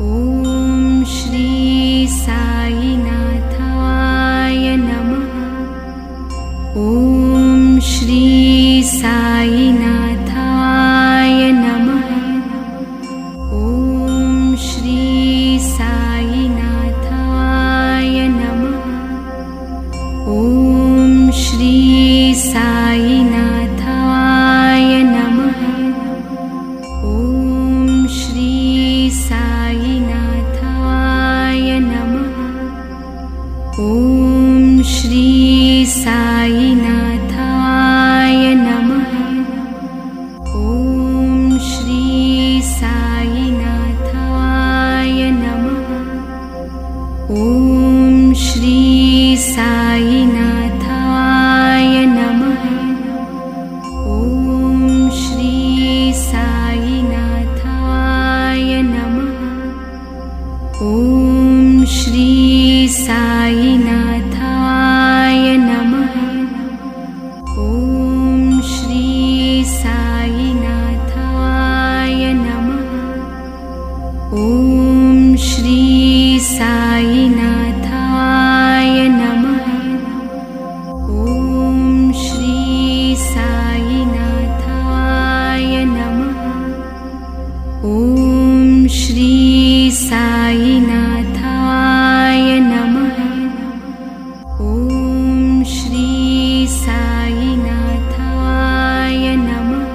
ॐ श्री साईनाथाय नमः। ॐ श्री साईनाथाय नमः। ॐ श्री साईनाथाय नमः। ॐ श्री साईनाथाय नमः। ॐ श्री साईनाथाय नमः। ॐ श्री साईनाथाय नमः। ॐ श्री साईनाथाय नमः। ॐ श्री साईनाथाय नमः। ॐ श्री साईनाथाय नमः। ॐ श्री साईनाथाय नमः। ॐ श्री साईनाथाय नमः। ॐ श्री साईनाथाय नमः। ॐ श्री साईनाथाय नमः। ॐ श्री साईनाथाय नमः। ॐ श्री साईनाथाय नमः।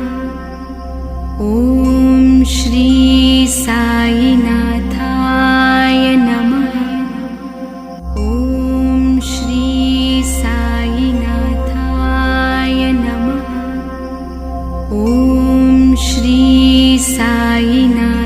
ॐ श्री साईनाथाय नमः। ॐ श्री साईनाथाय नमः। ॐ श्री साईनाथाय